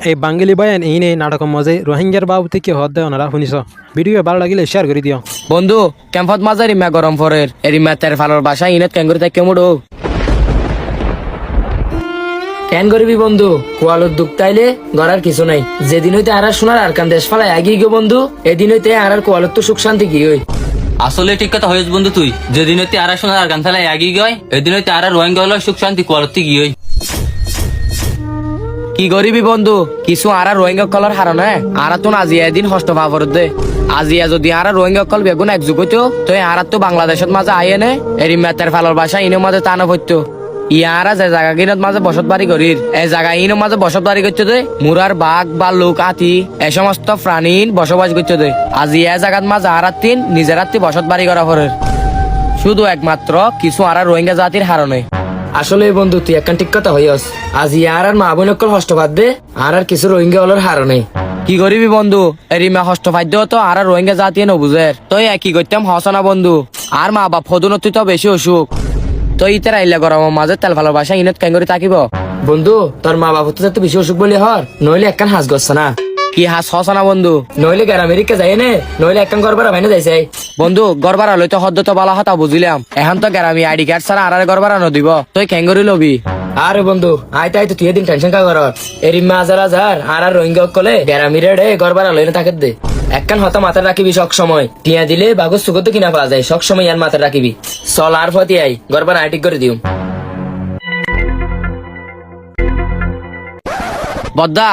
এই বাঙালি বায়ান এই নেই নাটকের মজে রোহিঙ্গার বাবু থেকে হদ দেয় ওনারা শুনিস। ভিডিও ভালো লাগিলে শেয়ার করে দিও। বন্ধু ক্যাম্পত মাঝে রিমা গরম ফরের এরিমা তের ফালোর বাসা ইনত ক্যাঙ্গুরি তাই কেমুড়ো কেন করবি বন্ধু কোয়ালোর দুঃখ তাইলে গড়ার কিছু নাই। যেদিন হইতে আর শোনার আর কান দেশ ফালায় আগিয়ে গো বন্ধু এদিন হইতে আর কোয়ালোর তো সুখ শান্তি কি হই। আসলে ঠিক কথা হয়েছ বন্ধু, তুই যেদিন হইতে আর শোনার আর গান ফেলায় আগিয়ে গয় এদিন হইতে আর রোহিঙ্গা হলো সুখ শান্তি কোয়ালতি গিয়ে কি করিবি বন্ধু কিছু আর রোহিঙ্গা কলর হারনে আর তো আজিয়া এদিন হস্ত ভাবর দে আজিয়া যদি আর রোহিঙ্গা কল বেগুন একযুগ হইতো তো আর তো বাংলাদেশের মাঝে আইয়ে নে এরিমা তের ফালোর বাসা ইনের মাঝে টানা হইতো। ইয়ারা যে জায়গা কিনত মাঝে বসত বাড়ি করির এই জায়গা ইনের মাঝে বসত বাড়ি করতে দে মুরার বাঘ বালুক হাতি এ সমস্ত প্রাণী বসবাস করতে দে। আজি এ জায়গার মাঝে আর তিন নিজের হাতি বসত বাড়ি করা ফরের শুধু একমাত্র কিছু আর রোহিঙ্গা জাতির হারনে। আসলে বন্ধু তুই একখান ঠিক কথা হইস আজি আর মা বোনকল হস্ত বাদ দে আর কিছু রোহিঙ্গা হলোর হারনে। কি করিবি বন্ধু এরিমা হস্ত ফাদ্য তো আর রোহিঙ্গা জাতি নবুঝের তুই একই করতাম হসনা বন্ধু আর মা বাপ ফদুনতি তো বেশি অসুখ তো ইতার আইলা গরমের মাঝে তেল ভালো বাসা ইনত কেন করে থাকিব বন্ধু তোর মা বাপ তো বেশি অসুখ বলি হর নইলে একখান হাঁস গছ না কি হাঁস হস না বন্ধু নইলে গ্রামেরিকা যাই নে নইলে একখান গড়বার ভাইনে যাইছে বন্ধু গড়বার হলে তো হদ্দ তো বালা হতা বুঝিলাম এখন তো গ্রামী আইডি কার্ড ছাড়া আর গড়বার নদিব তুই কেঙ্গরি লবি। আরে বন্ধু আইতে আইতে তুই দিন টেনশন কা কর এরিমা হাজার হাজার আর রোহিঙ্গা কলে গ্রামী রে গড়বার হলে না থাকে দে একখান হতা মাথায় রাখিবি সব সময় টিয়া দিলে বাগজ সুগত কিনা পাওয়া যায় সব সময় আর মাথায় রাখিবি চল আর ফতি আই গড়বার আইটিক করে দিও। বদ্দা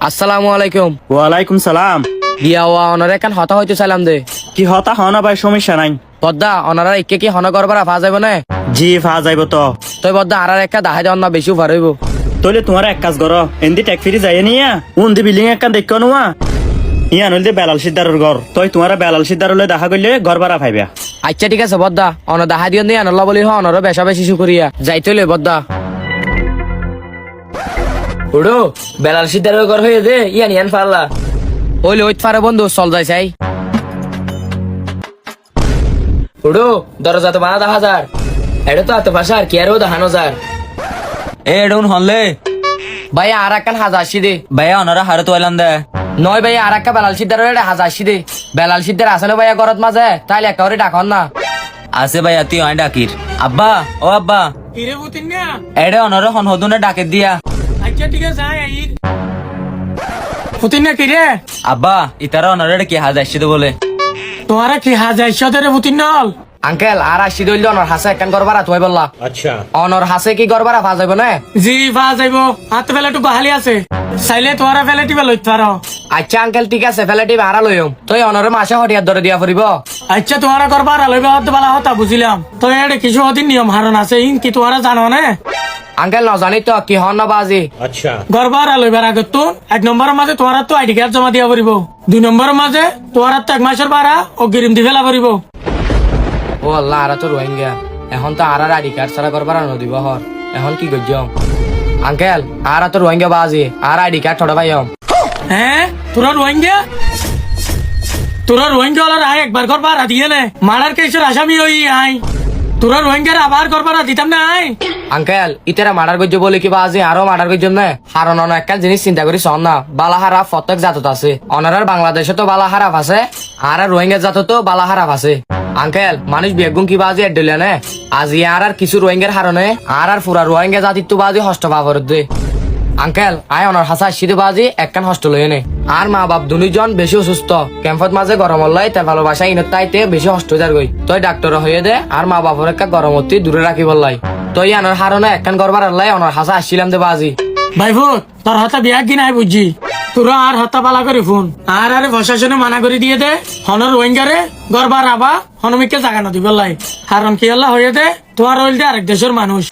আসসালামু আলাইকুম। ওয়ালাইকুম সালাম। বিয়া ওয়া অনারে কান হতা হইতে সালাম দে কি হতা হনা ভাই সমস্যা নাই। বদ্দা অনারা একে কি হন করবার ফা যাইব না জি ফা যাইব তো তুই বদ্দা আর একটা দাহাই দেওয়ার না বেশি উফার হইব তইলে তোমার এক কাজ করো এন্দি টেক ফিরি যাই নিয়া উন্দি বিল্ডিং একখান দেখো নোয়া ইয়া নইলে বেলাল সিদ্দারের ঘর তই তোমার বেলাল সিদ্দার দেখা করলে ঘর ভাড়া পাইবা। আচ্ছা ঠিক আছে বদ্দা অন দাহাই দিও নি আনল্লা বলি হ অনর বেশা বেশি শুকরিয়া যাইতলে বদ্দা উড়ো বেলাল সিদ্দারের ঘর হয়ে দে ইয়ান ইয়ান ফাল্লা ওইলে ওইত পারে বন্ধু চল যাই চাই উড়ো দরজা তো বানা 10,000 এটা তো এত ভাষা আর কি আরো 10,000 এ এডুন হনলে ভাই আর একখান 1080 দে ভাইয়া ওনারা হারে তো এলাম দে নয় ভাই আর একটা বেলাল সিদ্দারের 1080 দে বেলাল সিদ্দার আসলে ভাইয়া ঘরত মাঝে তাইলে একটা করে ডাকন না আছে ভাইয়া তুই অনেক ডাকির আব্বা ও আব্বা কিরে বুতিন না এডে ওনারা হন হদুনে ডাকে দিয়া আচ্ছা ঠিক আছে আয় আই বুতিন না কিরে আব্বা ইতারা ওনারা কি হাজ আসছে বলে তোরা কি হাজার সাথে বুতিন নল আঙ্কেল আর 80 দইল অনর হাসে একখান করবার তুই বললা আচ্ছা অনর হাসে কি করবার ফা যাইব না জি ভা যাইব হাত বেলাটু বাহালি আছে চাইলে তোরা ফেলেটি বেলা লইতে পারো। আচ্ছা আঙ্কেল ঠিক আছে ফেলেটি ভাড়া লইম তুই অনরে মাসে হটিয়ার ধরে দিয়া ফুরিব। আচ্ছা তোরা করবার লইবা হতে বেলা হতা বুঝিলাম তো এটা কিছু হদিন নিয়ম হারণ আছে ইন কি তোরা জানো না আঙ্কেল নজানি তো কি হন না বাজি আচ্ছা গড়বার লইবার আগত তো 1 নম্বরের মাঝে তোরা তো আইডি কার্ড জমা দিয়া পড়িব 2 নম্বরের মাঝে তোরা তো 1 মাসের ভাড়া অগ্রিম দি ফেলা পড়িব। ও আল্লাহ আর তো রোহিঙ্গা এখন তো আর আইডি কার্ড ছাড়া করবার নদিব হর এখন কি গজ্জম আঙ্কেল আর তো রোহিঙ্গা বাজি আর আইডি কার্ড থড়া ভাইম হ্যাঁ তোরা রোহিঙ্গা হলার আয় একবার করবার দিয়ে নে মারার কেসের আসামি হই আই তোরা রোহিঙ্গার আবার করবার দিতাম না আই আঙ্কেল ইতেরা মার্ডার গজ্জ বলে কি বাজি আরো মার্ডার গজ্জম না হারন অন একটা জিনিস চিন্তা করি শোন না বালাহারা প্রত্যেক জাতত আছে অনারার বাংলাদেশে তো বালাহারাফ আছে আর রোহিঙ্গা জাত তো বালাহারাফ আছে আঙ্কেল মানুষ বেগুন কি বাজি এডলে না আজি আর কিছু রোহিঙ্গার হারনে আর পুরা রোহিঙ্গা জাতির তো বাজি হস্ত পাবর দে আঙ্কেল আয় অনার হাসা সিধে বাজি একখান হস্ত লই নে আর মা বাপ দুজন বেশি অসুস্থ ক্যাম্পত মাঝে গরম হল্লাই তাই ভালোবাসা ইনত তাইতে বেশি হস্ত যার গই তুই ডাক্তার হয়ে দে আর মা বাপর একটা গরম অতি দূরে রাখি বললাই তুই আনার হারনে একখান করবার আল্লাই অনার হাসা আসছিলাম দে বাজি ভাই ভূত তোর হাতা বিয়া কি নাই বুঝছি তোরা আর হাতা পালা করে ফোন আর আরে প্রশাসনে মানা করে দিয়ে দে হনর রোহিঙ্গারে গড়বার আবা হনমিককে জাগা নদী বললাই হারন কি আল্লাহ হয়ে দে তোর হইল দে আরেক দেশের মানুষ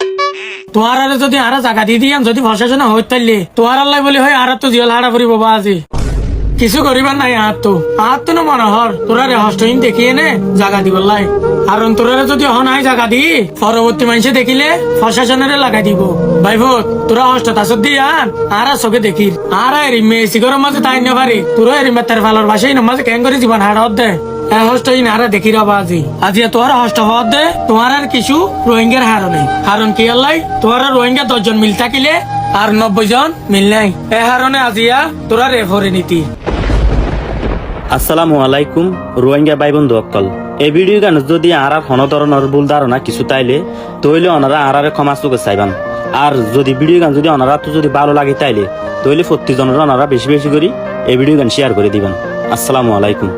তোর আরে যদি আর জাগা দিয়ে দিয়াম যদি প্রশাসনে হইতে পারলে তোর আল্লাহ বলি হয় আর তো জিয়াল হারা ফুরি বাবা আজি কিছু করিবার নাই আর তো না মনে হর তোরা রে হস্টহীন দেখিয়ে নে জাগা দিব লাই কারণ তোরা যদি হনাই জাগা দি পরবর্তী মানুষে দেখিলে প্রশাসনের লাগাই দিব ভাই ভোট তোরা হস্ট তাসত দি আর চোখে দেখির আর এরি মেসি গরম মাঝে তাই নেবারি তোরা এরি মেতার ফালর বাসাই নমাজে কেন করে জীবন হাড় দে হস্টহীন আর দেখি রবা আজি তোর হস্ট হওয়ার দে তোমার আর কিছু রোহিঙ্গার হার নেই কারণ কি আল্লাহ তোমার রোহিঙ্গা 10 জন মিল থাকিলে আর 90 জন মিল নাই এ হারণে আজিয়া তোরা রেফারি নীতি। আসসালামু আলাইকুম রোহিঙ্গা ভাই বন্ধু অকল। এই ভিডিও গান যদি আর কোনো ধরনের ভুল ধারণা কিছু তাইলে তইলে ওনারা আর ক্ষমা চোখে চাইবান। আর যদি ভিডিও গান যদি ওনারা তো যদি ভালো লাগে তাইলে তইলে প্রত্যেকজনের ওনারা বেশি বেশি করে এই ভিডিও গান শেয়ার করে দিবেন। আসসালামু আলাইকুম।